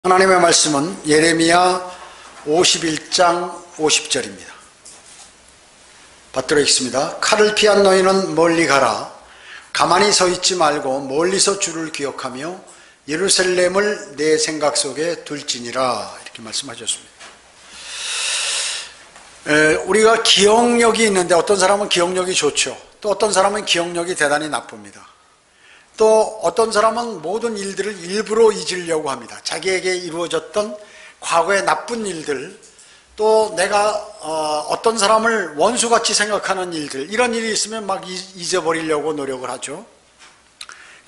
하나님의 말씀은 예레미야 51장 50절입니다. 받들어 읽습니다. 칼을 피한 너희는 멀리 가라. 가만히 서 있지 말고 멀리서 주를 기억하며 예루살렘을 내 생각 속에 둘지니라. 이렇게 말씀하셨습니다. 우리가 기억력이 있는데 어떤 사람은 기억력이 좋죠. 또 어떤 사람은 기억력이 대단히 나쁩니다. 또 어떤 사람은 모든 일들을 일부러 잊으려고 합니다. 자기에게 이루어졌던 과거의 나쁜 일들, 또 내가 어떤 사람을 원수같이 생각하는 일들, 이런 일이 있으면 막 잊어버리려고 노력을 하죠.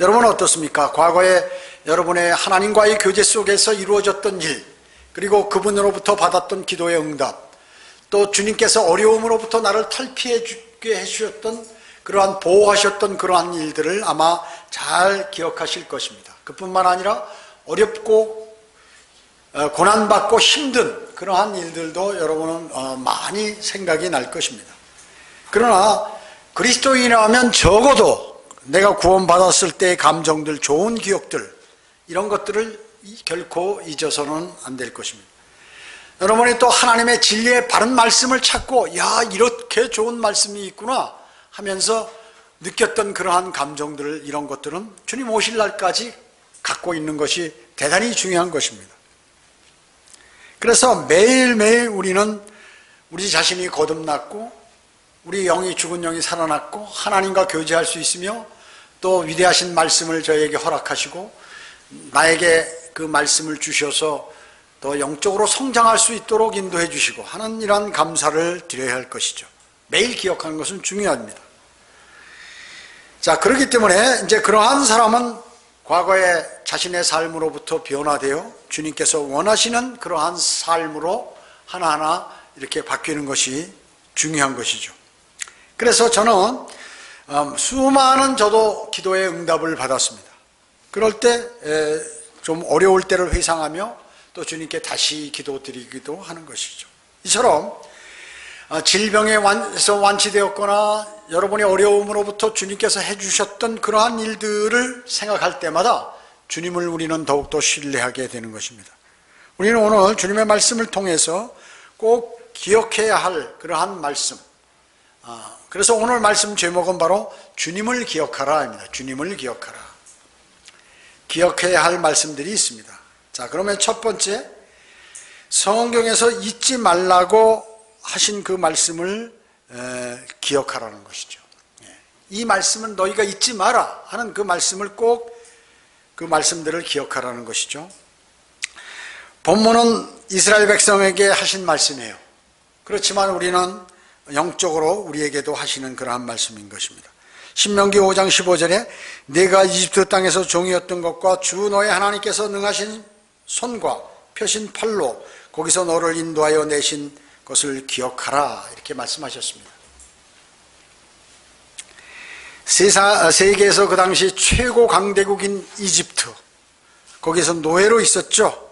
여러분은 어떻습니까? 과거에 여러분의 하나님과의 교제 속에서 이루어졌던 일, 그리고 그분으로부터 받았던 기도의 응답, 또 주님께서 어려움으로부터 나를 탈피해주게 해주셨던 그러한 보호하셨던 그러한 일들을 아마 잘 기억하실 것입니다. 그뿐만 아니라 어렵고 고난받고 힘든 그러한 일들도 여러분은 많이 생각이 날 것입니다. 그러나 그리스도인이라면 적어도 내가 구원받았을 때의 감정들, 좋은 기억들, 이런 것들을 결코 잊어서는 안 될 것입니다. 여러분이 또 하나님의 진리의 바른 말씀을 찾고, 야, 이렇게 좋은 말씀이 있구나 하면서 느꼈던 그러한 감정들을, 이런 것들은 주님 오실 날까지 갖고 있는 것이 대단히 중요한 것입니다. 그래서 매일매일 우리는 우리 자신이 거듭났고 우리 영이, 죽은 영이 살아났고 하나님과 교제할 수 있으며 또 위대하신 말씀을 저에게 허락하시고 나에게 그 말씀을 주셔서 더 영적으로 성장할 수 있도록 인도해 주시고 하는 이러한 감사를 드려야 할 것이죠. 매일 기억하는 것은 중요합니다. 자, 그렇기 때문에 이제 그러한 사람은 과거의 자신의 삶으로부터 변화되어 주님께서 원하시는 그러한 삶으로 하나하나 이렇게 바뀌는 것이 중요한 것이죠. 그래서 저는 수많은 저도 기도의 응답을 받았습니다. 그럴 때 좀 어려울 때를 회상하며 또 주님께 다시 기도드리기도 하는 것이죠. 이처럼 질병에서 완치되었거나 여러분의 어려움으로부터 주님께서 해주셨던 그러한 일들을 생각할 때마다 주님을 우리는 더욱더 신뢰하게 되는 것입니다. 우리는 오늘 주님의 말씀을 통해서 꼭 기억해야 할 그러한 말씀, 그래서 오늘 말씀 제목은 바로 주님을 기억하라입니다. 주님을 기억하라. 기억해야 할 말씀들이 있습니다. 자, 그러면 첫 번째, 성경에서 잊지 말라고 하신 그 말씀을 기억하라는 것이죠. 이 말씀은 너희가 잊지 마라 하는 그 말씀을 꼭 그 말씀들을 기억하라는 것이죠. 본문은 이스라엘 백성에게 하신 말씀이에요. 그렇지만 우리는 영적으로 우리에게도 하시는 그러한 말씀인 것입니다. 신명기 5장 15절에 내가 이집트 땅에서 종이었던 것과 주 너의 하나님께서 능하신 손과 펴신 팔로 거기서 너를 인도하여 내신 것을 기억하라, 이렇게 말씀하셨습니다. 세계에서 그 당시 최고 강대국인 이집트, 거기서 노예로 있었죠.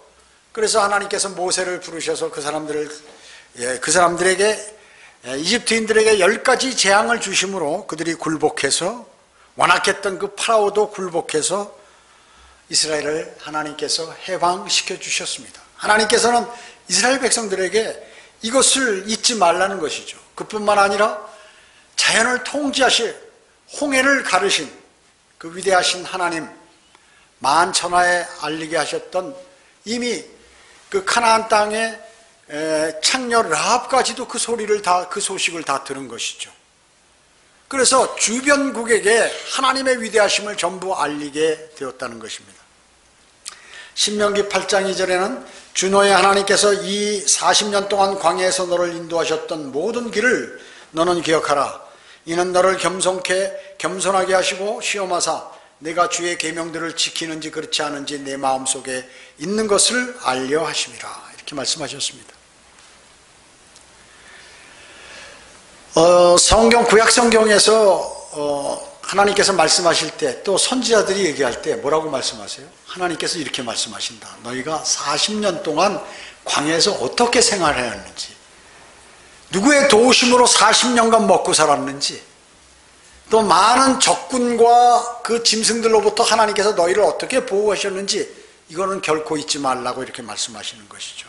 그래서 하나님께서 모세를 부르셔서 그 사람들에게 이집트인들에게 10가지 재앙을 주심으로 그들이 굴복해서, 완악했던 그 파라오도 굴복해서 이스라엘을 하나님께서 해방시켜 주셨습니다. 하나님께서는 이스라엘 백성들에게 이것을 잊지 말라는 것이죠. 그뿐만 아니라 자연을 통치하실, 홍해를 가르신 그 위대하신 하나님, 만천하에 알리게 하셨던, 이미 그 가나안 땅에 창녀 라합까지도 그 소식을 다 들은 것이죠. 그래서 주변국에게 하나님의 위대하심을 전부 알리게 되었다는 것입니다. 신명기 8장 2절에는 주 너의 하나님께서 이 40년 동안 광야에서 너를 인도하셨던 모든 길을 너는 기억하라. 이는 너를 겸손하게 하시고 시험하사 내가 주의 계명들을 지키는지 그렇지 않은지 내 마음속에 있는 것을 알려 하심이라. 이렇게 말씀하셨습니다. 성경, 구약 성경에서 하나님께서 말씀하실 때, 또 선지자들이 얘기할 때 뭐라고 말씀하세요? 하나님께서 이렇게 말씀하신다. 너희가 40년 동안 광야에서 어떻게 생활해왔는지, 누구의 도우심으로 40년간 먹고 살았는지, 또 많은 적군과 그 짐승들로부터 하나님께서 너희를 어떻게 보호하셨는지, 이거는 결코 잊지 말라고 이렇게 말씀하시는 것이죠.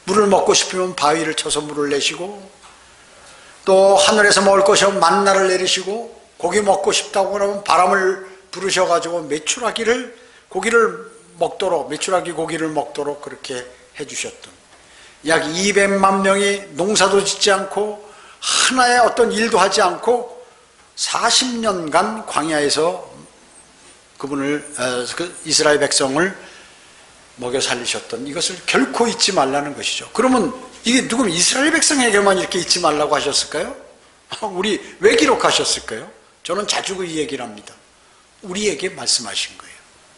물을 먹고 싶으면 바위를 쳐서 물을 내시고, 또 하늘에서 먹을 것이 없으면 만나를 내리시고, 고기 먹고 싶다고 그러면 바람을 부르셔가지고 고기를 먹도록, 메추라기 고기를 먹도록 그렇게 해주셨던, 약 200만 명이 농사도 짓지 않고 하나의 어떤 일도 하지 않고 40년간 광야에서 이스라엘 백성을 먹여 살리셨던 이것을 결코 잊지 말라는 것이죠. 그러면 이게 누구면 이스라엘 백성에게만 이렇게 잊지 말라고 하셨을까요? 우리 왜 기록하셨을까요? 저는 자주 이 얘기를 합니다. 우리에게 말씀하신 거예요.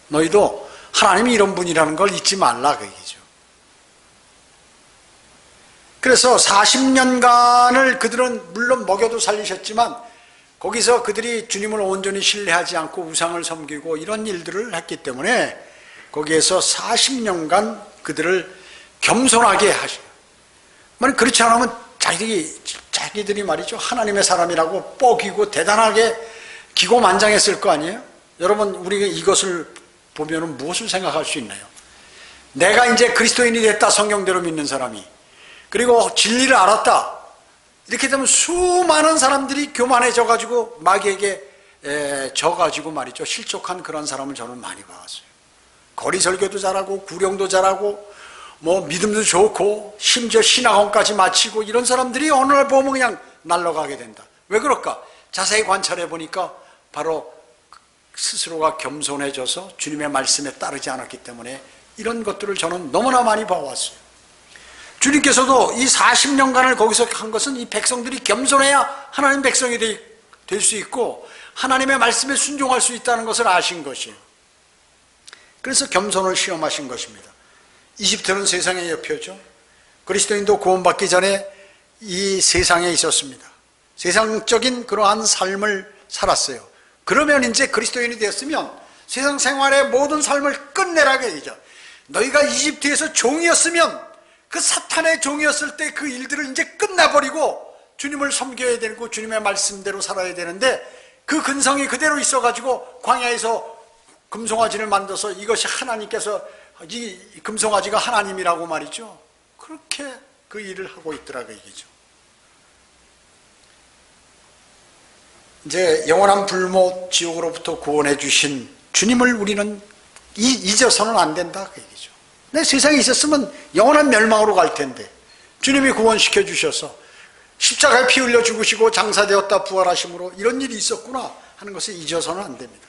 너희도 하나님이 이런 분이라는 걸 잊지 말라, 그 얘기죠. 그래서 40년간을 그들은 물론 먹여도 살리셨지만 거기서 그들이 주님을 온전히 신뢰하지 않고 우상을 섬기고 이런 일들을 했기 때문에 거기에서 40년간 그들을 겸손하게 하시고, 만약 그렇지 않으면 자기들이 말이죠, 하나님의 사람이라고 뻐기고 대단하게 기고만장했을 거 아니에요? 여러분, 우리가 이것을 보면 무엇을 생각할 수 있나요? 내가 이제 그리스도인이 됐다, 성경대로 믿는 사람이, 그리고 진리를 알았다, 이렇게 되면 수많은 사람들이 교만해져가지고 마귀에게 져가지고 말이죠, 실족한 그런 사람을 저는 많이 봐왔어요. 거리 설교도 잘하고 구령도 잘하고 믿음도 좋고 심지어 신학원까지 마치고 이런 사람들이 어느 날 보면 그냥 날아가게 된다. 왜 그럴까? 자세히 관찰해 보니까 바로 스스로가 겸손해져서 주님의 말씀에 따르지 않았기 때문에 이런 것들을 저는 너무나 많이 봐왔어요. 주님께서도 이 40년간을 거기서 한 것은 이 백성들이 겸손해야 하나님 백성이 될 수 있고 하나님의 말씀에 순종할 수 있다는 것을 아신 것이에요. 그래서 겸손을 시험하신 것입니다. 이집트는 세상의 여표죠. 그리스도인도 구원받기 전에 이 세상에 있었습니다. 세상적인 그러한 삶을 살았어요. 그러면 이제 그리스도인이 되었으면 세상 생활의 모든 삶을 끝내라게 되죠. 너희가 이집트에서 종이었으면, 그 사탄의 종이었을 때 그 일들을 이제 끝나버리고 주님을 섬겨야 되고 주님의 말씀대로 살아야 되는데, 그 근성이 그대로 있어가지고 광야에서 금송아지를 만들어서 이것이 하나님께서, 이 금송아지가 하나님이라고 말이죠. 그렇게 그 일을 하고 있더라고 얘기죠. 이제 영원한 불못 지옥으로부터 구원해 주신 주님을 우리는 잊어서는 안 된다 그 얘기죠. 내 세상에 있었으면 영원한 멸망으로 갈 텐데 주님이 구원시켜 주셔서 십자가에 피 흘려 죽으시고 장사되었다 부활하심으로 이런 일이 있었구나 하는 것을 잊어서는 안 됩니다.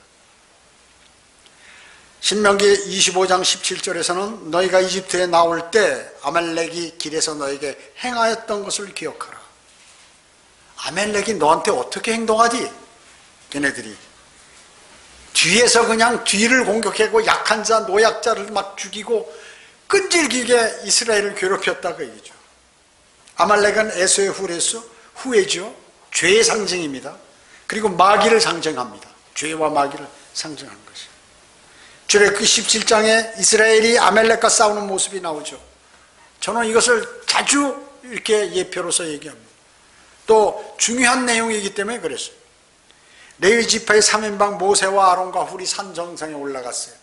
신명기 25장 17절에서는 너희가 이집트에 나올 때 아말렉이 길에서 너에게 행하였던 것을 기억하라. 아말렉이 너한테 어떻게 행동하지? 걔네들이 뒤에서 그냥 뒤를 공격하고 약한 자, 노약자를 막 죽이고 끈질기게 이스라엘을 괴롭혔다 그 얘기죠. 아말렉은 에서의 후예죠. 죄의 상징입니다. 그리고 마귀를 상징합니다. 죄와 마귀를 상징하는 것이죠. 출애굽기 17장에 이스라엘이 아말렉과 싸우는 모습이 나오죠. 저는 이것을 자주 이렇게 예표로서 얘기합니다. 또 중요한 내용이기 때문에 그랬어요. 레위 지파의 3인방 모세와 아론과 훌이 산 정상에 올라갔어요.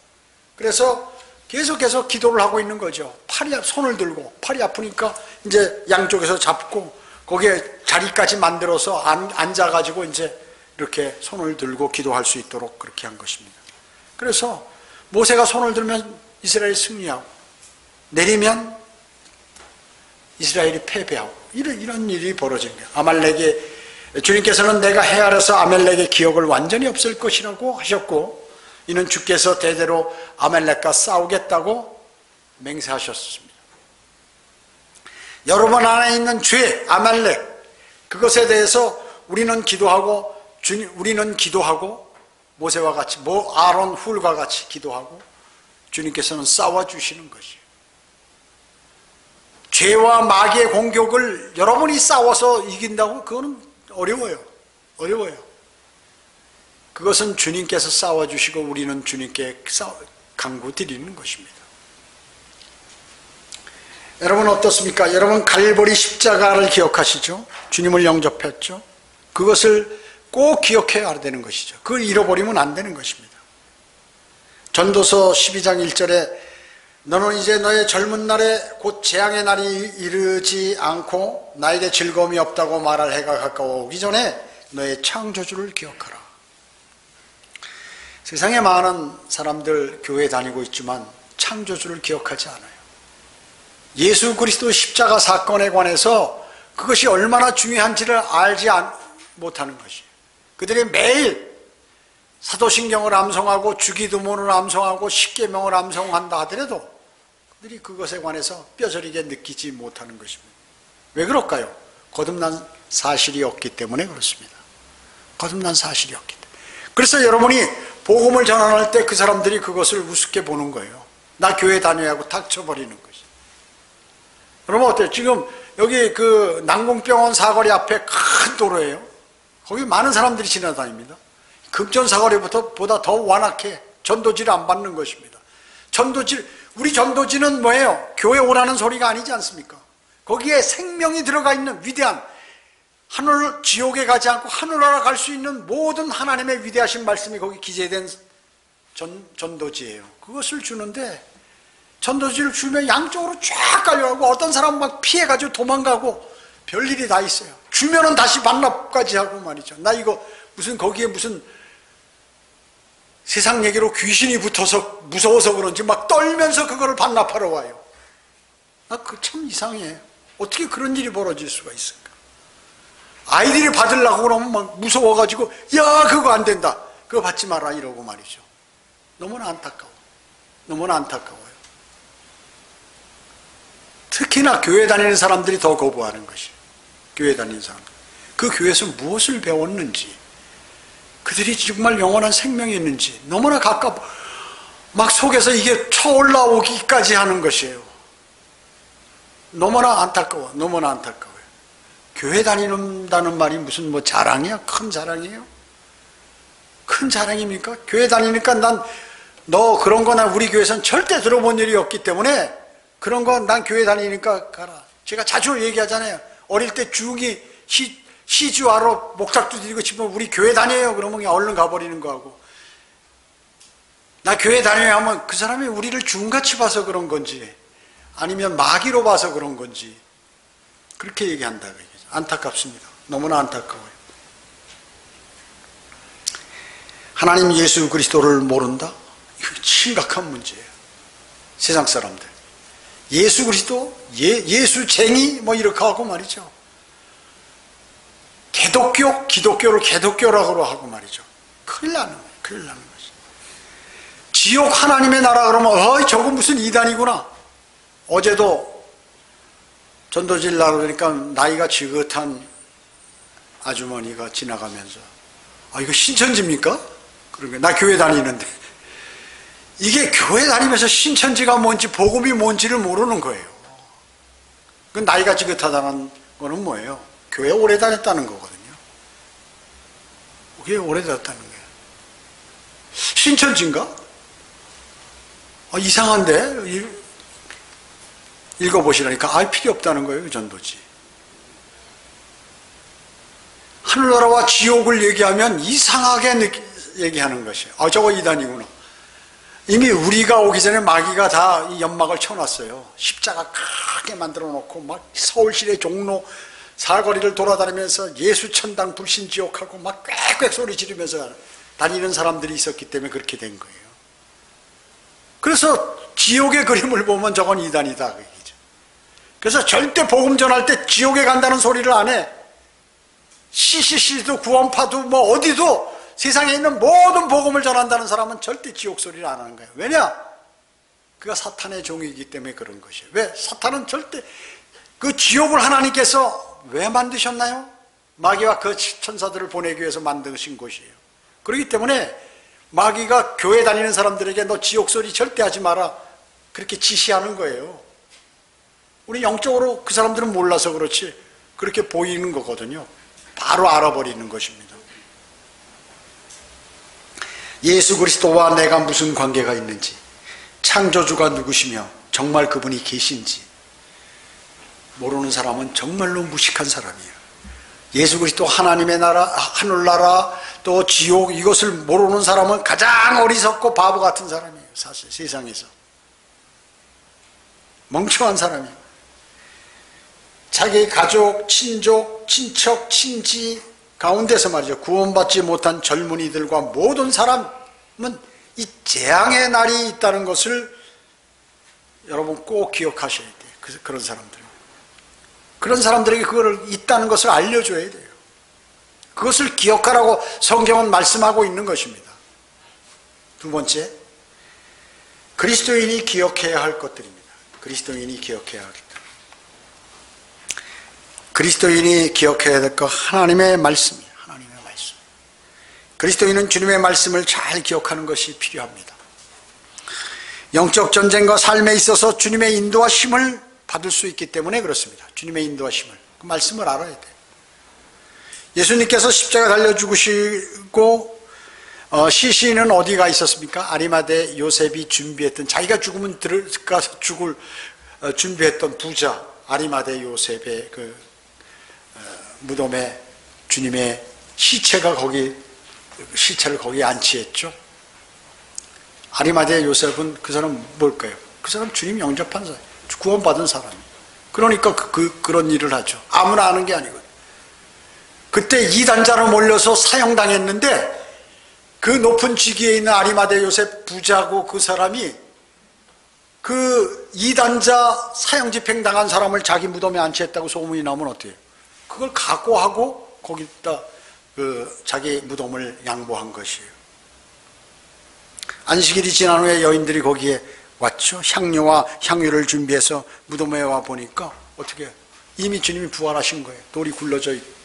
그래서 계속해서 기도를 하고 있는 거죠. 손을 들고 팔이 아프니까 이제 양쪽에서 잡고 거기에 자리까지 만들어서 앉아가지고 이제 이렇게 손을 들고 기도할 수 있도록 그렇게 한 것입니다. 그래서 모세가 손을 들면 이스라엘이 승리하고 내리면 이스라엘이 패배하고 이런 일이 벌어진 거예요. 아말렉의 주님께서는 내가 헤아려서 아말렉의 기억을 완전히 없앨 것이라고 하셨고 이는 주께서 대대로 아말렉과 싸우겠다고 맹세하셨습니다. 여러분 안에 있는 죄, 아말렉, 그것에 대해서 우리는 기도하고 모세와 같이 아론 훌과 같이 기도하고 주님께서는 싸워주시는 것이에요. 죄와 마귀의 공격을 여러분이 싸워서 이긴다고? 그거는 어려워요. 그것은 주님께서 싸워주시고 우리는 주님께 강구 드리는 것입니다. 여러분 어떻습니까? 여러분 갈보리 십자가를 기억하시죠? 주님을 영접했죠? 그것을 꼭 기억해야 되는 것이죠. 그걸 잃어버리면 안 되는 것입니다. 전도서 12장 1절에 너는 이제 너의 젊은 날에 곧 재앙의 날이 이르지 않고 나에게 즐거움이 없다고 말할 해가 가까워 오기 전에 너의 창조주를 기억하라. 세상에 많은 사람들 교회 다니고 있지만 창조주를 기억하지 않아요. 예수 그리스도 십자가 사건에 관해서 그것이 얼마나 중요한지를 알지 못하는 것이에요. 그들이 매일 사도신경을 암송하고 주기도문을 암송하고 십계명을 암송한다 하더라도 그들이 그것에 관해서 뼈저리게 느끼지 못하는 것입니다. 왜 그럴까요? 거듭난 사실이 없기 때문에 그렇습니다. 거듭난 사실이 없기 때문에. 그래서 여러분이 복음을 전환할 때 그 사람들이 그것을 우습게 보는 거예요. 나 교회 다녀야 하고 닥쳐버리는 것이. 여러분 어때요? 지금 여기 그 난공병원 사거리 앞에 큰 도로예요. 거기 많은 사람들이 지나다닙니다. 금천사거리보다 더 완악해. 전도지를 안 받는 것입니다. 우리 전도지는 뭐예요? 교회 오라는 소리가 아니지 않습니까? 거기에 생명이 들어가 있는 위대한 하늘, 지옥에 가지 않고 하늘나라 갈 수 있는 모든 하나님의 위대하신 말씀이 거기 기재된 전도지예요. 그것을 주는데 전도지를 주면 양쪽으로 쫙 깔려가고 어떤 사람은 막 피해가지고 도망가고 별일이 다 있어요. 주면은 다시 반납까지 하고 말이죠. 나 이거 거기에 무슨 세상 얘기로 귀신이 붙어서 무서워서 그런지 막 떨면서 그거를 반납하러 와요. 나 그 참 이상해. 어떻게 그런 일이 벌어질 수가 있을까? 아이들이 받으려고 그러면 막 무서워가지고 야 그거 안 된다. 그거 받지 마라 이러고 말이죠. 너무나 안타까워. 너무나 안타까워요. 특히나 교회 다니는 사람들이 더 거부하는 것이에요. 교회 다니는 사람들. 그 교회에서 무엇을 배웠는지, 그들이 정말 영원한 생명이 있는지 너무나 막 속에서 이게 쳐올라오기까지 하는 것이에요. 너무나 안타까워. 너무나 안타까워요. 교회 다닌다는 말이 무슨 뭐 자랑이야? 큰 자랑이에요? 큰 자랑입니까? 교회 다니니까 너 그런 거나 우리 교회에서는 절대 들어본 일이 없기 때문에 그런 건 난 교회 다니니까 가라. 제가 자주 얘기하잖아요. 어릴 때 주기 시주하러 목탁도 드리고 싶으면 우리 교회 다녀요. 그러면 그냥 얼른 가버리는 거하고, 나 교회 다녀야 하면 그 사람이 우리를 주인같이 봐서 그런 건지 아니면 마귀로 봐서 그런 건지 그렇게 얘기한다. 안타깝습니다. 너무나 안타까워요. 하나님 예수 그리스도를 모른다? 이거 심각한 문제예요. 세상 사람들 예수 그리스도, 예수쟁이 뭐 이렇게 하고 말이죠. 기독교를 개독교라고 하고 말이죠. 큰일 나는 거지. 지옥 하나님의 나라 그러면 저거 무슨 이단이구나. 어제도 전도질 나러 그러니까 나이가 지긋한 아주머니가 지나가면서 이거 신천지입니까? 그러니까 나 교회 다니는데, 이게 교회 다니면서 신천지가 뭔지 복음이 뭔지를 모르는 거예요. 그 나이가 지긋하다는 거는 뭐예요? 교회 오래 다녔다는 거거든요. 교회 오래 다녔다는 거예요. 신천지인가? 이상한데? 읽어보시라니까 필요 없다는 거예요. 전도지. 하늘나라와 지옥을 얘기하면 이상하게 얘기하는 것이에요. 저거 이단이구나. 이미 우리가 오기 전에 마귀가 다 이 연막을 쳐놨어요. 십자가 크게 만들어 놓고 막 서울시내 종로 사거리를 돌아다니면서 예수 천당 불신 지옥하고 막 꽥꽥 소리 지르면서 다니는 사람들이 있었기 때문에 그렇게 된 거예요. 그래서 지옥의 그림을 보면 저건 이단이다 그 얘기죠. 그래서 절대 복음 전할 때 지옥에 간다는 소리를 안 해. CCC도 구원파도 뭐 어디도 세상에 있는 모든 복음을 전한다는 사람은 절대 지옥 소리를 안 하는 거예요. 왜냐? 그가 사탄의 종이기 때문에 그런 것이에요. 왜? 사탄은 절대 그 지옥을 하나님께서 왜 만드셨나요? 마귀와 그 천사들을 보내기 위해서 만드신 곳이에요. 그렇기 때문에 마귀가 교회 다니는 사람들에게 너 지옥 소리 절대 하지 마라 그렇게 지시하는 거예요. 우리 영적으로 그 사람들은 몰라서 그렇지 그렇게 보이는 거거든요. 바로 알아버리는 것입니다. 예수 그리스도와 내가 무슨 관계가 있는지, 창조주가 누구시며 정말 그분이 계신지 모르는 사람은 정말로 무식한 사람이에요. 예수 그리스도 하나님의 나라, 하늘나라, 또 지옥 이것을 모르는 사람은 가장 어리석고 바보 같은 사람이에요. 사실 세상에서. 멍청한 사람이에요. 자기 가족, 친족, 친척, 친지 가운데서 말이죠. 구원받지 못한 젊은이들과 모든 사람은 이 재앙의 날이 있다는 것을 여러분 꼭 기억하셔야 돼요. 그런 사람들. 그런 사람들에게 그걸 있다는 것을 알려줘야 돼요. 그것을 기억하라고 성경은 말씀하고 있는 것입니다. 두 번째, 그리스도인이 기억해야 할 것들입니다. 그리스도인이 기억해야 할 것들. 그리스도인이 기억해야 될 것, 하나님의 말씀이에요. 하나님의 말씀. 그리스도인은 주님의 말씀을 잘 기억하는 것이 필요합니다. 영적 전쟁과 삶에 있어서 주님의 인도와 힘을 받을 수 있기 때문에 그렇습니다. 주님의 인도와 힘을. 그 말씀을 알아야 돼요. 예수님께서 십자가 달려 죽으시고 시신은 어디가 있었습니까? 아리마대 요셉이 준비했던, 자기가 죽으면 들어가서 죽을 준비했던 부자 아리마대 요셉의 그 무덤에 주님의 시체가 시체를 거기에 안치했죠. 아리마대 요셉은 그 사람 뭘까요? 그 사람 주님 영접한 사람, 구원받은 사람이에요. 그러니까 그런 일을 하죠. 아무나 하는 게 아니거든요. 그때 이단자로 몰려서 사형당했는데 그 높은 직위에 있는 아리마대 요셉 부자고 그 사람이 그 이단자 사형 집행당한 사람을 자기 무덤에 안치했다고 소문이 나면 어때요? 그걸 각오하고 거기다 자기 무덤을 양보한 것이에요. 안식일이 지난 후에 여인들이 거기에 왔죠. 향료와 향유를 준비해서 무덤에 와 보니까 어떻게 이미 주님이 부활하신 거예요. 돌이 굴러져 있고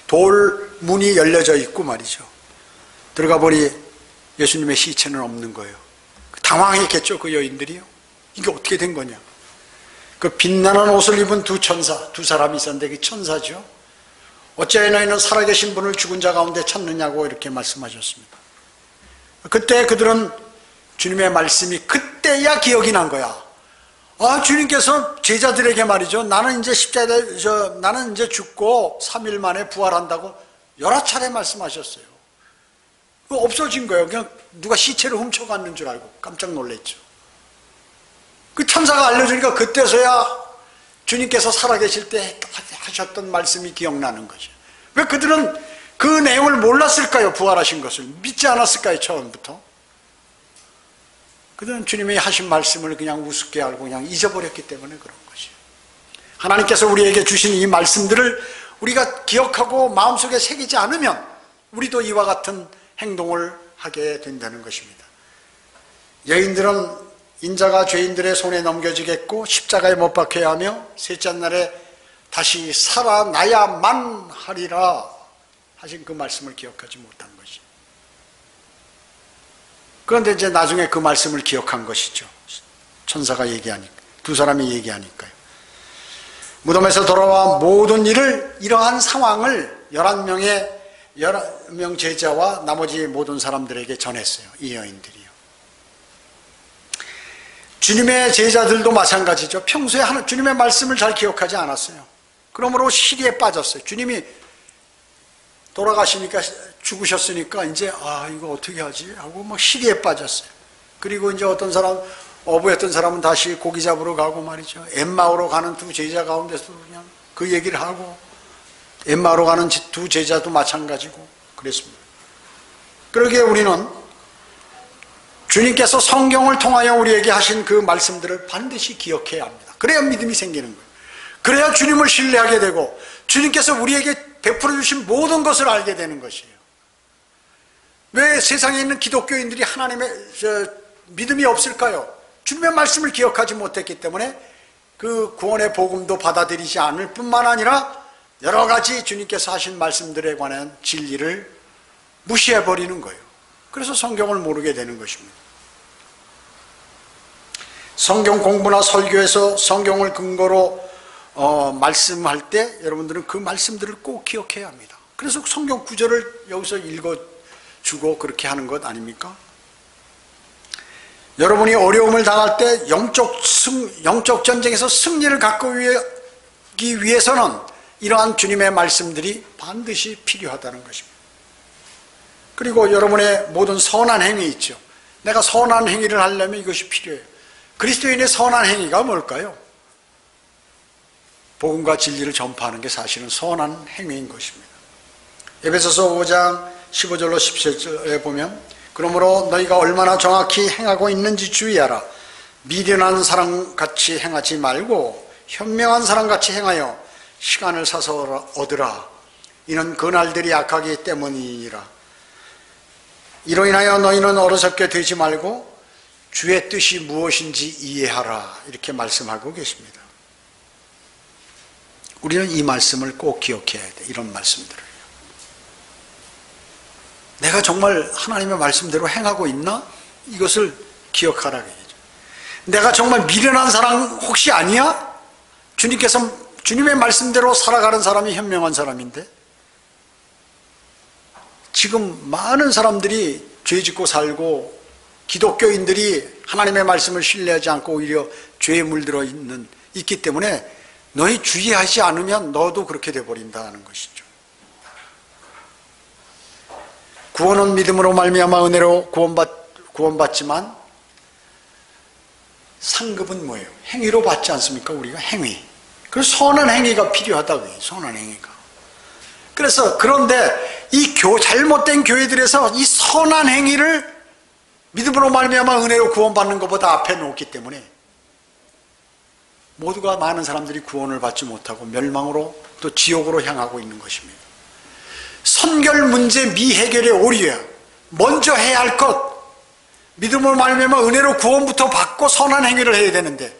돌 문이 열려져 있고 말이죠. 들어가 보니 예수님의 시체는 없는 거예요. 당황했겠죠, 그 여인들이요. 이게 어떻게 된 거냐. 그 빛나는 옷을 입은 두 사람이 있었는데 그 천사죠. 어찌하여 너희는 살아계신 분을 죽은 자 가운데 찾느냐고 이렇게 말씀하셨습니다. 그때 그들은 주님의 말씀이 그때야 기억이 난 거야. 주님께서 제자들에게 말이죠. 나는 이제 나는 이제 죽고 3일 만에 부활한다고 여러 차례 말씀하셨어요. 없어진 거예요. 그냥 누가 시체를 훔쳐갔는 줄 알고 깜짝 놀랐죠. 그 천사가 알려주니까 그때서야 주님께서 살아계실 때 하셨던 말씀이 기억나는 거죠. 왜 그들은 그 내용을 몰랐을까요? 부활하신 것을 믿지 않았을까요? 처음부터. 그들은 주님이 하신 말씀을 그냥 우습게 알고 그냥 잊어버렸기 때문에 그런 것이에요. 하나님께서 우리에게 주신 이 말씀들을 우리가 기억하고 마음속에 새기지 않으면 우리도 이와 같은 행동을 하게 된다는 것입니다. 여인들은 인자가 죄인들의 손에 넘겨지겠고 십자가에 못 박혀야 하며 셋째 날에 다시 살아나야만 하리라 하신 그 말씀을 기억하지 못한 것이죠. 그런데 이제 나중에 그 말씀을 기억한 것이죠. 천사가 얘기하니까, 두 사람이 얘기하니까요. 무덤에서 돌아와 모든 일을, 이러한 상황을 11명 제자와 나머지 모든 사람들에게 전했어요. 이 여인들이요. 주님의 제자들도 마찬가지죠. 평소에 주님의 말씀을 잘 기억하지 않았어요. 그러므로 시리에 빠졌어요. 주님이 돌아가시니까, 죽으셨으니까 이제 이거 어떻게 하지 하고 막 시리에 빠졌어요. 그리고 이제 어떤 사람, 어부였던 사람은 다시 고기 잡으러 가고 말이죠. 엠마오로 가는 두 제자 가운데서 그냥 그 얘기를 하고, 엠마오로 가는 두 제자도 마찬가지고 그랬습니다. 그러기에 우리는 주님께서 성경을 통하여 우리에게 하신 그 말씀들을 반드시 기억해야 합니다. 그래야 믿음이 생기는 거예요. 그래야 주님을 신뢰하게 되고 주님께서 우리에게 베풀어 주신 모든 것을 알게 되는 것이에요. 왜 세상에 있는 기독교인들이 하나님의 믿음이 없을까요? 주님의 말씀을 기억하지 못했기 때문에 그 구원의 복음도 받아들이지 않을 뿐만 아니라 여러 가지 주님께서 하신 말씀들에 관한 진리를 무시해버리는 거예요. 그래서 성경을 모르게 되는 것입니다. 성경 공부나 설교에서 성경을 근거로 말씀할 때 여러분들은 그 말씀들을 꼭 기억해야 합니다. 그래서 성경 구절을 여기서 읽어주고 그렇게 하는 것 아닙니까? 여러분이 어려움을 당할 때 영적 전쟁에서 승리를 갖기 위해서는 이러한 주님의 말씀들이 반드시 필요하다는 것입니다. 그리고 여러분의 모든 선한 행위 있죠. 내가 선한 행위를 하려면 이것이 필요해요. 그리스도인의 선한 행위가 뭘까요? 복음과 진리를 전파하는 게 사실은 선한 행위인 것입니다. 에베소서 5장 15절로 17절에 보면 그러므로 너희가 얼마나 정확히 행하고 있는지 주의하라. 미련한 사람같이 행하지 말고 현명한 사람같이 행하여 시간을 사서 얻으라. 이는 그날들이 악하기 때문이니라. 이로 인하여 너희는 어리석게 되지 말고 주의 뜻이 무엇인지 이해하라. 이렇게 말씀하고 계십니다. 우리는 이 말씀을 꼭 기억해야 돼. 이런 말씀들을. 내가 정말 하나님의 말씀대로 행하고 있나? 이것을 기억하라. 내가 정말 미련한 사람 혹시 아니야? 주님께서 주님의 말씀대로 살아가는 사람이 현명한 사람인데 지금 많은 사람들이 죄 짓고 살고 기독교인들이 하나님의 말씀을 신뢰하지 않고 오히려 죄에 물들어 있기 때문에 너희 주의하지 않으면 너도 그렇게 돼버린다는 것이죠. 구원은 믿음으로 말미암아 은혜로 구원받지만 상급은 뭐예요? 행위로 받지 않습니까? 우리가 행위. 그래서 선한 행위가 필요하다고요. 선한 행위가. 그래서 그런데 이 잘못된 교회들에서 이 선한 행위를 믿음으로 말미암아 은혜로 구원받는 것보다 앞에 놓기 때문에 모두가 많은 사람들이 구원을 받지 못하고 멸망으로 또 지옥으로 향하고 있는 것입니다. 선결 문제 미해결의 오류야. 먼저 해야 할 것, 믿음으로 말미암아 은혜로 구원부터 받고 선한 행위를 해야 되는데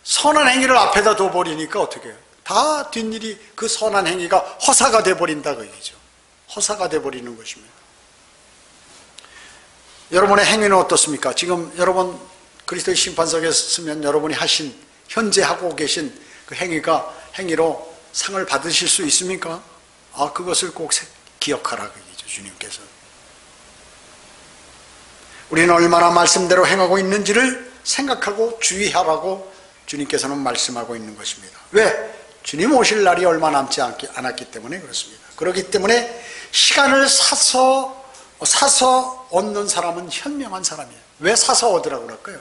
선한 행위를 앞에다 둬버리니까 어떻게 해요? 다 뒷일이 그 선한 행위가 허사가 돼버린다 그 얘기죠. 허사가 돼버리는 것입니다. 여러분의 행위는 어떻습니까? 지금 여러분 그리스도의 심판석에 서면 여러분이 하신 현재 하고 계신 그 행위로 상을 받으실 수 있습니까? 그것을 꼭 기억하라 그 얘기죠. 주님께서 우리는 얼마나 말씀대로 행하고 있는지를 생각하고 주의하라고 주님께서는 말씀하고 있는 것입니다. 왜? 주님 오실 날이 얼마 남지 않았기 때문에 그렇습니다. 그렇기 때문에 시간을 사서 얻는 사람은 현명한 사람이에요. 왜 사서 얻으라고 그럴까요?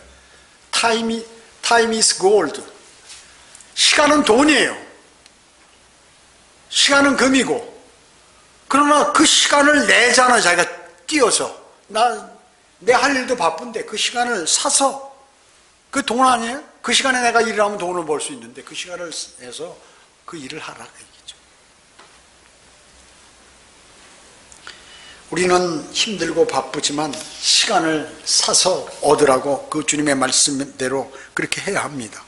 Time is gold. 시간은 돈이에요. 시간은 금이고. 그러나 그 시간을 내잖아. 자기가 뛰어서. 내 할 일도 바쁜데 그 시간을 사서, 그 돈 아니에요? 그 시간에 내가 일을 하면 돈을 벌 수 있는데 그 시간을 내서 그 일을 하라 그 얘기죠. 우리는 힘들고 바쁘지만 시간을 사서 얻으라고 그 주님의 말씀대로 그렇게 해야 합니다.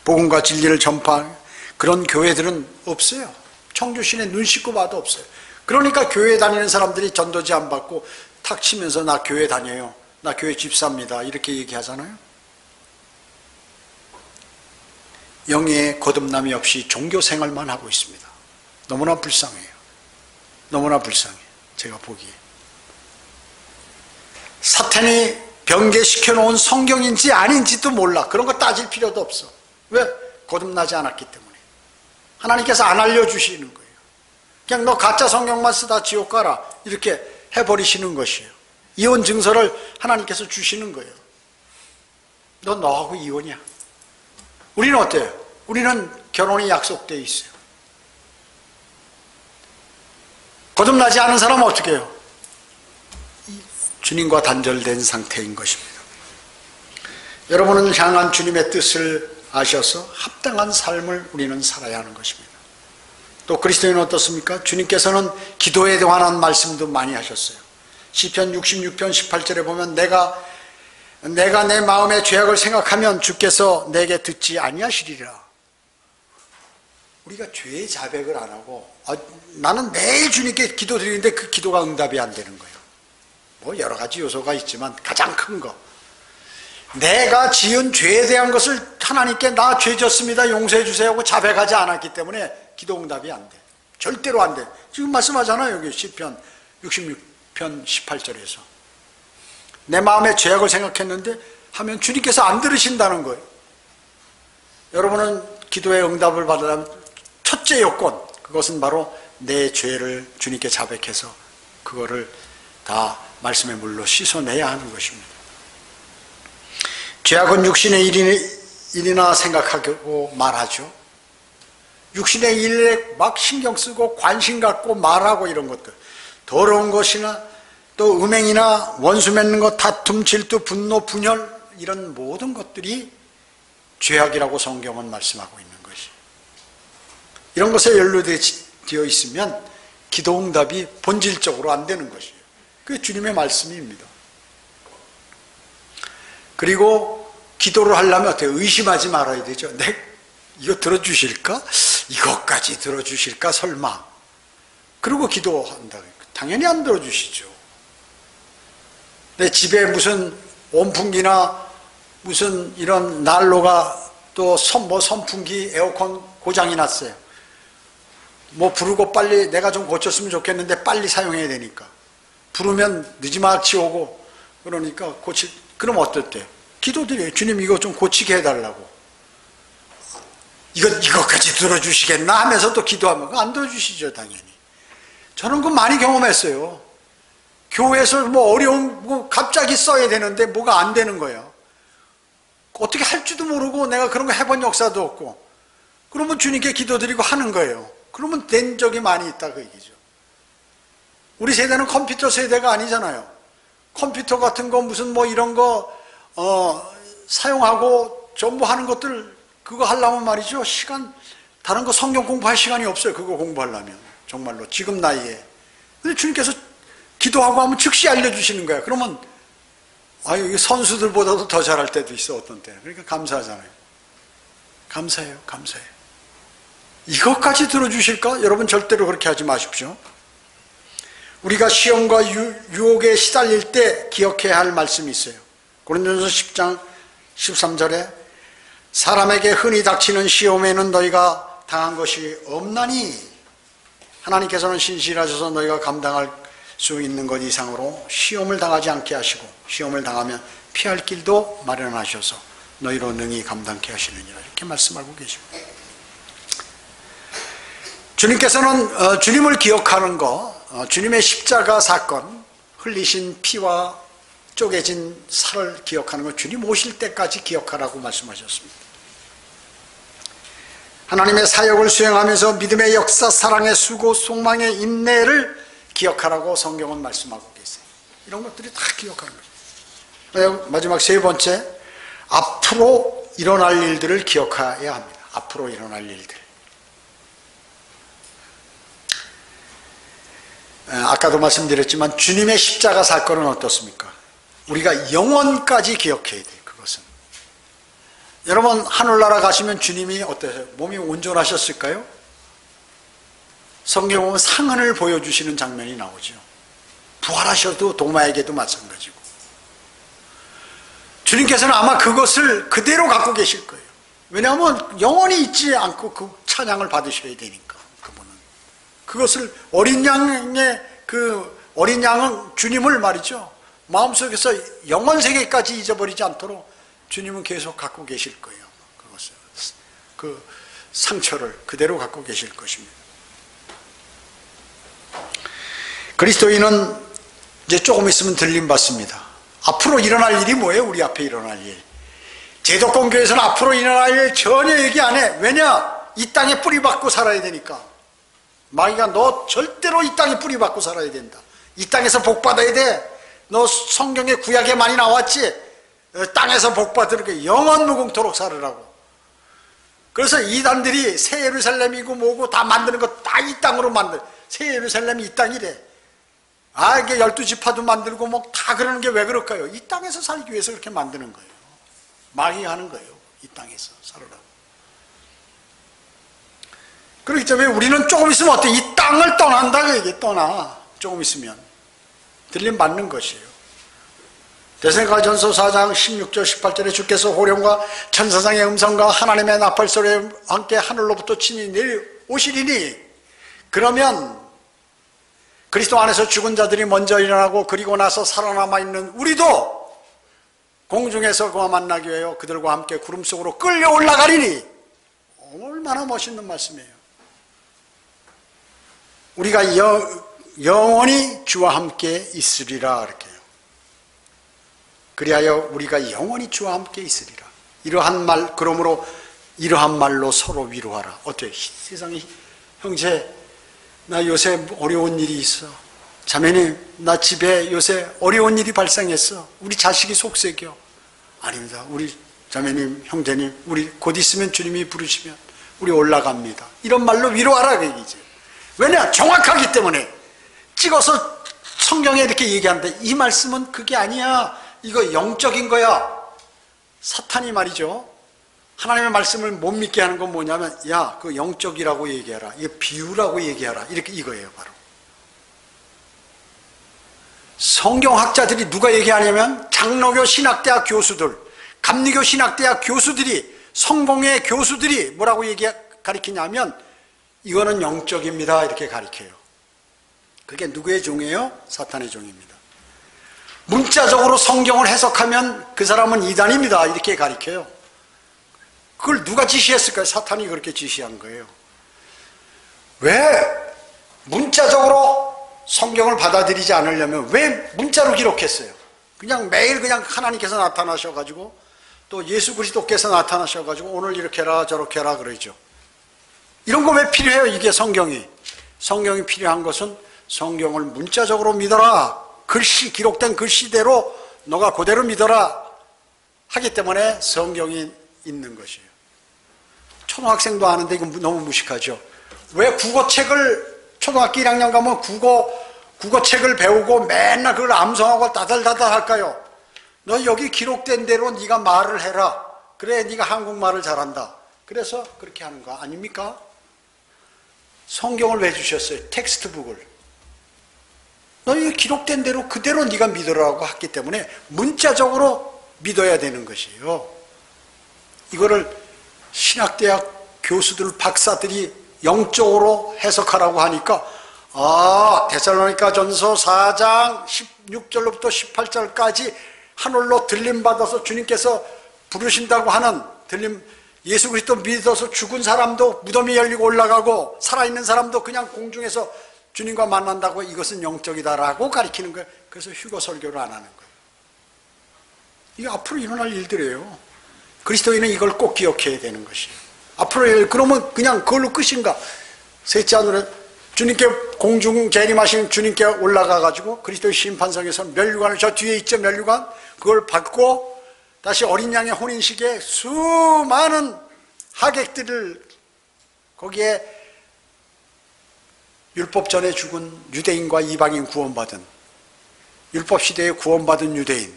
복음과 진리를 전파할 그런 교회들은 없어요. 청주시내 눈 씻고 봐도 없어요. 그러니까 교회 다니는 사람들이 전도지 안 받고 탁 치면서 나 교회 다녀요. 나 교회 집사입니다. 이렇게 얘기하잖아요. 영의 거듭남이 없이 종교 생활만 하고 있습니다. 너무나 불쌍해요. 너무나 불쌍해요. 제가 보기에. 사탄이 변개시켜 놓은 성경인지 아닌지도 몰라. 그런 거 따질 필요도 없어. 왜? 거듭나지 않았기 때문에. 하나님께서 안 알려주시는 거예요. 그냥 너 가짜 성경만 쓰다 지옥 가라 이렇게 해버리시는 것이에요. 이혼 증서를 하나님께서 주시는 거예요. 너 너하고 이혼이야. 우리는 어때요? 우리는 결혼이 약속되어 있어요. 거듭나지 않은 사람은 어떻게 해요? 주님과 단절된 상태인 것입니다. 여러분은 향한 주님의 뜻을 아셔서 합당한 삶을 우리는 살아야 하는 것입니다. 또 그리스도인은 어떻습니까? 주님께서는 기도에 관한 말씀도 많이 하셨어요. 시편 66편 18절에 보면 내가 내 마음의 죄악을 생각하면 주께서 내게 듣지 아니하시리라. 우리가 죄의 자백을 안 하고 나는 매일 주님께 기도드리는데 그 기도가 응답이 안 되는 거예요. 뭐 여러 가지 요소가 있지만 가장 큰 거, 내가 지은 죄에 대한 것을 하나님께 나 죄 졌습니다 용서해 주세요 하고 자백하지 않았기 때문에 기도 응답이 안 돼. 절대로 안 돼. 지금 말씀하잖아요. 여기 시편 66편 18절에서 내 마음의 죄악을 생각했는데 하면 주님께서 안 들으신다는 거예요. 여러분은 기도의 응답을 받으려면 첫째 요건, 그것은 바로 내 죄를 주님께 자백해서 그거를 다 말씀의 물로 씻어내야 하는 것입니다. 죄악은 육신의 일이나 생각하고 말하죠. 육신의 일에 막 신경 쓰고 관심 갖고 말하고 이런 것들, 더러운 것이나 또 음행이나 원수 맺는 것, 다툼, 질투, 분노, 분열, 이런 모든 것들이 죄악이라고 성경은 말씀하고 있는 것이. 이런 것에 연루되어 있으면 기도 응답이 본질적으로 안 되는 것이에요. 그게 주님의 말씀입니다. 그리고 기도를 하려면 어때요? 의심하지 말아야 되죠. 이거 들어주실까? 이것까지 들어주실까? 설마. 그리고 기도한다. 당연히 안 들어주시죠. 내 집에 무슨 온풍기나 무슨 이런 난로가 또 선풍기, 에어컨 고장이 났어요. 뭐 부르고 빨리 내가 좀 고쳤으면 좋겠는데 빨리 사용해야 되니까. 부르면 늦지막치 오고 그러니까 그럼 어떨 때? 기도드려요. 주님 이거 좀 고치게 해달라고. 이것까지 들어주시겠나 하면서 또 기도하면 안 들어주시죠, 당연히. 저는 그거 많이 경험했어요. 교회에서 뭐 어려운 거 갑자기 써야 되는데 뭐가 안 되는 거예요. 어떻게 할 줄도 모르고 내가 그런 거 해본 역사도 없고. 그러면 주님께 기도드리고 하는 거예요. 그러면 된 적이 많이 있다 그 얘기죠. 우리 세대는 컴퓨터 세대가 아니잖아요. 컴퓨터 같은 거 무슨 뭐 이런 거 사용하고 전부 하는 것들 그거 하려면 말이죠. 다른 거 성경 공부할 시간이 없어요. 그거 공부하려면. 정말로 지금 나이에. 근데 주님께서 기도하고 하면 즉시 알려주시는 거야. 그러면 아유 선수들보다도 더 잘할 때도 있어 어떤 때는. 그러니까 감사하잖아요. 감사해요. 이것까지 들어주실까? 여러분 절대로 그렇게 하지 마십시오. 우리가 시험과 유혹에 시달릴 때 기억해야 할 말씀이 있어요. 고린도전서 10장 13절에 사람에게 흔히 닥치는 시험에는 너희가 당한 것이 없나니 하나님께서는 신실하셔서 너희가 감당할 수 있는 것 이상으로 시험을 당하지 않게 하시고 시험을 당하면 피할 길도 마련하셔서 너희로 능히 감당케 하시느니라 이렇게 말씀하고 계십니다. 주님께서는 주님을 기억하는 것, 주님의 십자가 사건, 흘리신 피와 쪼개진 살을 기억하는 것, 주님 오실 때까지 기억하라고 말씀하셨습니다. 하나님의 사역을 수행하면서 믿음의 역사, 사랑의 수고, 소망의 인내를 기억하라고 성경은 말씀하고 계세요. 이런 것들이 다 기억하는 거예요. 마지막 세 번째, 앞으로 일어날 일들을 기억해야 합니다. 앞으로 일어날 일들. 아까도 말씀드렸지만 주님의 십자가 사건은 어떻습니까? 우리가 영원까지 기억해야 돼요. 그것은. 여러분 하늘나라 가시면 주님이 어떠세요? 몸이 온전하셨을까요? 성경 보면 상흔을 보여주시는 장면이 나오죠. 부활하셔도 도마에게도 마찬가지고. 주님께서는 아마 그것을 그대로 갖고 계실 거예요. 왜냐하면 영원히 잊지 않고 그 찬양을 받으셔야 되니까. 그것을 어린 양은 주님을 말이죠. 마음속에서 영원 세계까지 잊어버리지 않도록 주님은 계속 갖고 계실 거예요. 그것을 그 상처를 그대로 갖고 계실 것입니다. 그리스도인은 이제 조금 있으면 들림 받습니다. 앞으로 일어날 일이 뭐예요? 우리 앞에 일어날 일. 제도권교회에서는 앞으로 일어날 일 전혀 얘기 안 해. 왜냐? 이 땅에 뿌리 박고 살아야 되니까. 마귀가 너 절대로 이 땅에 뿌리 박고 살아야 된다. 이 땅에서 복 받아야 돼. 너 성경에 구약에 많이 나왔지? 땅에서 복 받으니까 영원 무궁토록 살으라고. 그래서 이단들이 새 예루살렘이고 뭐고 다 만드는 거 다 이 땅으로 만들. 새 예루살렘이 이 땅이래. 이게 12지파도 만들고 뭐 다 그러는 게 왜 그럴까요? 이 땅에서 살기 위해서 그렇게 만드는 거예요. 마귀가 하는 거예요. 이 땅에서 살으라고. 그렇기 때문에 우리는 조금 있으면 어때? 이 땅을 떠난다. 이게 떠나. 조금 있으면. 들림 받는 것이에요. 데살로니가전서 4장 16절 18절에 주께서 호령과 천사장의 음성과 하나님의 나팔 소리와 함께 하늘로부터 친히 내려오시리니 그러면 그리스도 안에서 죽은 자들이 먼저 일어나고 그리고 나서 살아남아 있는 우리도 공중에서 그와 만나기 위하여 그들과 함께 구름 속으로 끌려 올라가리니. 얼마나 멋있는 말씀이에요. 우리가 영원히 주와 함께 있으리라. 이렇게요. 그리하여 우리가 영원히 주와 함께 있으리라. 그러므로 이러한 말로 서로 위로하라. 어때요? 세상에, 형제, 나 요새 어려운 일이 있어. 자매님, 나 집에 요새 어려운 일이 발생했어. 우리 자식이 속색여. 아닙니다. 우리 자매님, 형제님, 우리 곧 있으면 주님이 부르시면 우리 올라갑니다. 이런 말로 위로하라 그 얘기지. 왜냐? 정확하기 때문에. 찍어서 성경에 이렇게 얘기하는데 이 말씀은 그게 아니야. 이거 영적인 거야. 사탄이 말이죠, 하나님의 말씀을 못 믿게 하는 건 뭐냐면, 야, 그 영적이라고 얘기하라, 이거 비유라고 얘기하라, 이렇게 이거예요. 바로 성경학자들이 누가 얘기하냐면 장로교 신학대학 교수들, 감리교 신학대학 교수들이, 성공의 교수들이 뭐라고 가르치냐면 이거는 영적입니다 이렇게 가르쳐요. 그게 누구의 종이에요? 사탄의 종입니다. 문자적으로 성경을 해석하면 그 사람은 이단입니다 이렇게 가르쳐요. 그걸 누가 지시했을까요? 사탄이 그렇게 지시한 거예요. 왜 문자적으로 성경을 받아들이지 않으려면 왜 문자로 기록했어요? 그냥 매일 그냥 하나님께서 나타나셔가지고 또 예수 그리스도께서 나타나셔가지고 오늘 이렇게 해라 저렇게 해라 그러죠. 이런 거 왜 필요해요? 이게 성경이 필요한 것은 성경을 문자적으로 믿어라, 글씨, 기록된 글씨대로 너가 그대로 믿어라 하기 때문에 성경이 있는 것이에요. 초등학생도 아는데 이거 너무 무식하죠. 왜 국어책을 초등학교 1학년 가면 국어책을 배우고 맨날 그걸 암송하고 다달다달 할까요? 너 여기 기록된 대로 네가 말을 해라. 그래 네가 한국말을 잘한다. 그래서 그렇게 하는 거 아닙니까? 성경을 왜 주셨어요? 텍스트북을. 너 여기 기록된 대로 그대로 네가 믿으라고 했기 때문에 문자적으로 믿어야 되는 것이에요. 이거를 신학대학 교수들, 박사들이 영적으로 해석하라고 하니까 데살로니가전서 4장 16절로부터 18절까지 하늘로 들림받아서 주님께서 부르신다고 하는 예수 그리스도 믿어서 죽은 사람도 무덤이 열리고 올라가고 살아있는 사람도 그냥 공중에서 주님과 만난다고 이것은 영적이다라고 가르치는 거예요. 그래서 휴거 설교를 안 하는 거예요. 이게 앞으로 일어날 일들이에요. 그리스도인은 이걸 꼭 기억해야 되는 것이에요. 앞으로 그러면 그냥 그걸로 끝인가? 셋째 하늘에 주님께 공중 재림하신 주님께 올라가가지고 그리스도의 심판석에서 면류관을, 저 뒤에 있죠 면류관, 그걸 받고 다시 어린 양의 혼인식에 수많은 하객들을, 거기에 율법 전에 죽은 유대인과 이방인 구원받은, 율법 시대에 구원받은 유대인,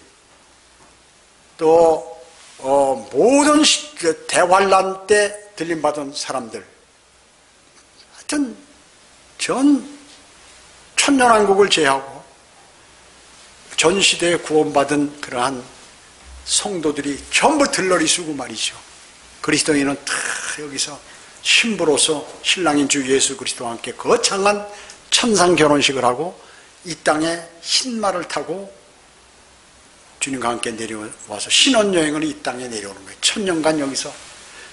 또 모든 대환란 때 들림받은 사람들, 하여튼 전 천년왕국을 제하고 전 시대에 구원받은 그러한 성도들이 전부 들러리수고 말이죠. 그리스도인은 다 여기서 신부로서 신랑인 주 예수 그리스도와 함께 거창한 천상 결혼식을 하고 이 땅에 흰말을 타고 주님과 함께 내려와서 신혼여행을 이 땅에 내려오는 거예요. 1000년간 여기서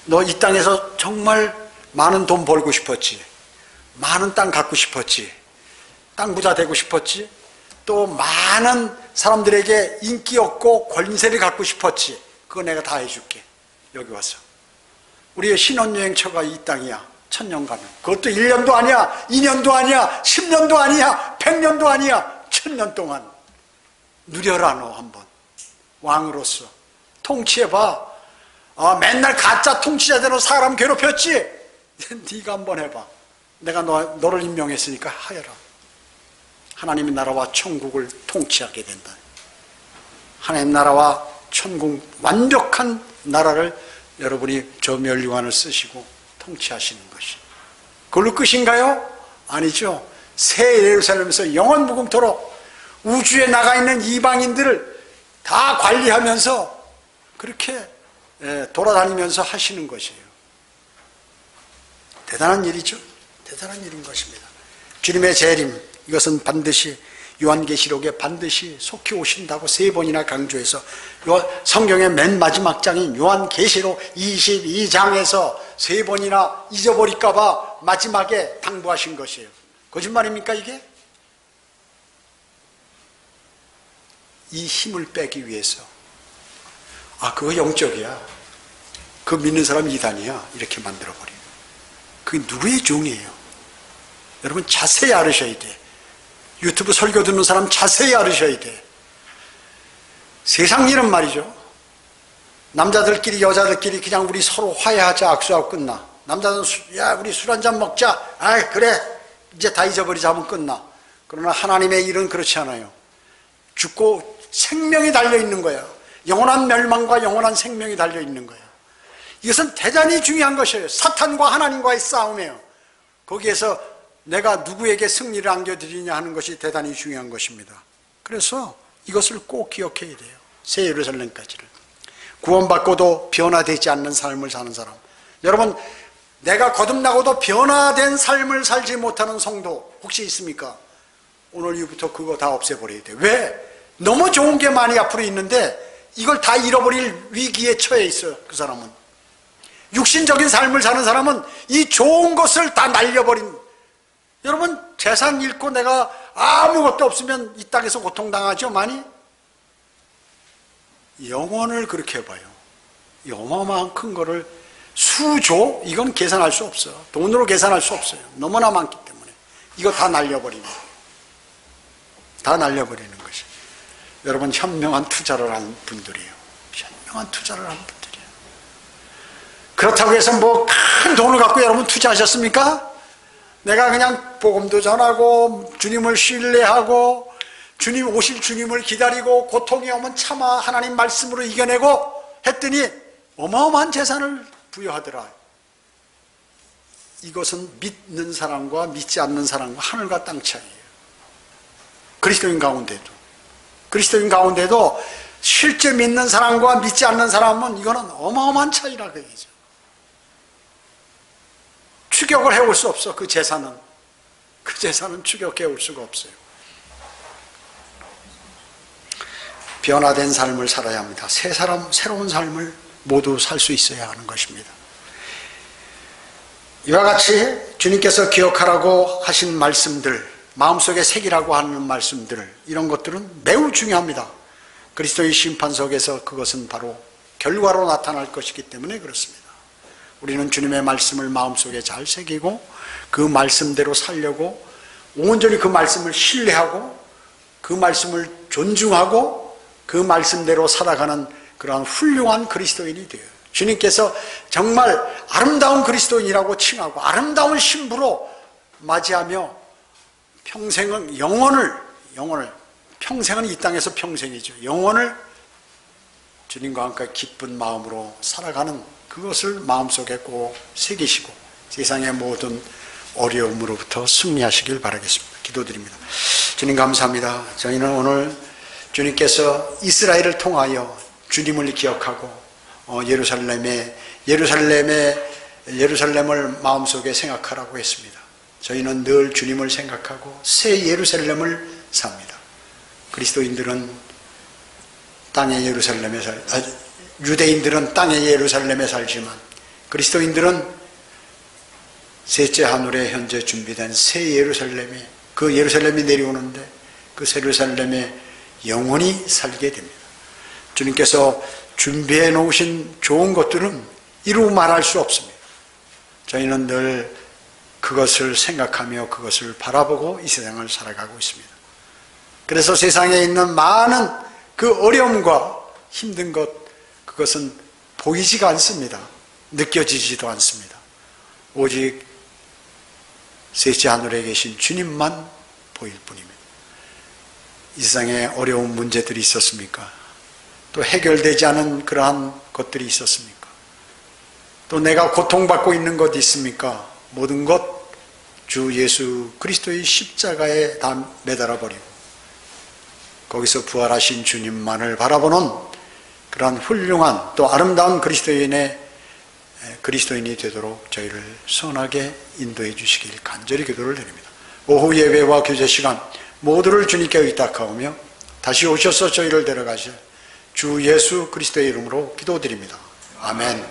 너 이 땅에서 정말 많은 돈 벌고 싶었지, 많은 땅 갖고 싶었지, 땅 부자 되고 싶었지, 또 많은 사람들에게 인기 없고 권세를 갖고 싶었지. 그거 내가 다 해줄게. 여기 와서 우리의 신혼여행처가 이 땅이야. 1000년간은. 그것도 1년도 아니야, 2년도 아니야, 10년도 아니야, 100년도 아니야. 1000년 동안 누려라. 너 한번 왕으로서 통치해봐. 맨날 가짜 통치자대로 사람 괴롭혔지? 네가 한번 해봐. 내가 너를 임명했으니까 하여라. 하나님의 나라와 천국을 통치하게 된다. 하나님 나라와 천국, 완벽한 나라를 여러분이 저 면류관을 쓰시고 통치하시는 것이, 그걸로 끝인가요? 아니죠. 새 예루살렘에서 영원 무궁토록 우주에 나가 있는 이방인들을 다 관리하면서 그렇게 돌아다니면서 하시는 것이에요. 대단한 일이죠. 대단한 일인 것입니다. 주님의 재림, 이것은 반드시 요한계시록에 반드시 속히 오신다고 3번이나 강조해서 성경의 맨 마지막 장인 요한계시록 22장에서 3번이나 잊어버릴까 봐 마지막에 당부하신 것이에요. 거짓말입니까 이게? 이 힘을 빼기 위해서 아, 그거 영적이야. 그거 믿는 사람 이단이야. 이렇게 만들어버려요. 그게 누구의 종이에요? 여러분 자세히 알으셔야 돼. 유튜브 설교 듣는 사람 자세히 알으셔야 돼. 세상 일은 말이죠. 남자들끼리 여자들끼리 그냥 우리 서로 화해하자 악수하고 끝나. 남자들은 야 우리 술 한잔 먹자. 아 그래 이제 다 잊어버리자 하면 끝나. 그러나 하나님의 일은 그렇지 않아요. 죽고 생명이 달려있는 거예요. 영원한 멸망과 영원한 생명이 달려있는 거예요. 이것은 대단히 중요한 것이에요. 사탄과 하나님과의 싸움이에요. 거기에서 내가 누구에게 승리를 안겨드리냐 하는 것이 대단히 중요한 것입니다. 그래서 이것을 꼭 기억해야 돼요. 새 예루살렘까지를. 구원받고도 변화되지 않는 삶을 사는 사람. 여러분 내가 거듭나고도 변화된 삶을 살지 못하는 성도 혹시 있습니까? 오늘 이후부터 그거 다 없애버려야 돼요. 왜? 너무 좋은 게 많이 앞으로 있는데 이걸 다 잃어버릴 위기에 처해 있어요. 그 사람은. 육신적인 삶을 사는 사람은 이 좋은 것을 다 날려버린. 여러분 재산 잃고 내가 아무것도 없으면 이 땅에서 고통당하죠 많이? 영혼을 그렇게 해봐요. 이 어마어마한 큰 거를 수조? 이건 계산할 수 없어요. 돈으로 계산할 수 없어요. 너무나 많기 때문에 이거 다 날려버리는 거예요. 다 날려버리는 것이. 여러분 현명한 투자를 한 분들이에요. 현명한 투자를 한 분들이에요. 그렇다고 해서 뭐 큰 돈을 갖고 여러분 투자하셨습니까? 내가 그냥 복음도 전하고 주님을 신뢰하고 주님 오실 주님을 기다리고 고통이 오면 참아 하나님 말씀으로 이겨내고 했더니 어마어마한 재산을 부여하더라. 이것은 믿는 사람과 믿지 않는 사람과 하늘과 땅 차이예요. 그리스도인 가운데도 실제 믿는 사람과 믿지 않는 사람은 이거는 어마어마한 차이라 그 얘기죠. 추격을 해올 수 없어. 그 재산은 추격해 올 수가 없어요. 변화된 삶을 살아야 합니다. 새로운 삶을 모두 살 수 있어야 하는 것입니다. 이와 같이 주님께서 기억하라고 하신 말씀들, 마음속에 새기라고 하는 말씀들, 이런 것들은 매우 중요합니다. 그리스도의 심판석에서 그것은 바로 결과로 나타날 것이기 때문에 그렇습니다. 우리는 주님의 말씀을 마음속에 잘 새기고 그 말씀대로 살려고 온전히 그 말씀을 신뢰하고 그 말씀을 존중하고 그 말씀대로 살아가는 그러한 훌륭한 그리스도인이 돼요. 주님께서 정말 아름다운 그리스도인이라고 칭하고 아름다운 신부로 맞이하며 평생은 영원을 평생은 이 땅에서 평생이죠. 영원을 주님과 함께 기쁜 마음으로 살아가는 그것을 마음속에 꼭 새기시고 세상의 모든 어려움으로부터 승리하시길 바라겠습니다. 기도드립니다. 주님 감사합니다. 저희는 오늘 주님께서 이스라엘을 통하여 주님을 기억하고 예루살렘을 마음속에 생각하라고 했습니다. 저희는 늘 주님을 생각하고 새 예루살렘을 삽니다. 그리스도인들은 땅의 예루살렘에 유대인들은 땅의 예루살렘에 살지만 그리스도인들은 셋째 하늘에 현재 준비된 새 예루살렘에 그 예루살렘이 내려오는데 그 새 예루살렘에 영원히 살게 됩니다. 주님께서 준비해 놓으신 좋은 것들은 이루 말할 수 없습니다. 저희는 늘 그것을 생각하며 그것을 바라보고 이 세상을 살아가고 있습니다. 그래서 세상에 있는 많은 그 어려움과 힘든 것, 그것은 보이지가 않습니다. 느껴지지도 않습니다. 오직 셋째 하늘에 계신 주님만 보일 뿐입니다. 이 세상에 어려운 문제들이 있었습니까? 또 해결되지 않은 그러한 것들이 있었습니까? 또 내가 고통받고 있는 것 있습니까? 모든 것 주 예수 그리스도의 십자가에 다 매달아 버리고 거기서 부활하신 주님만을 바라보는 그러한 훌륭한 또 아름다운 그리스도인이 되도록 저희를 선하게 인도해 주시길 간절히 기도를 드립니다. 오후 예배와 교제 시간 모두를 주님께 의탁하오며 다시 오셔서 저희를 데려가실 주 예수 그리스도의 이름으로 기도드립니다. 아멘.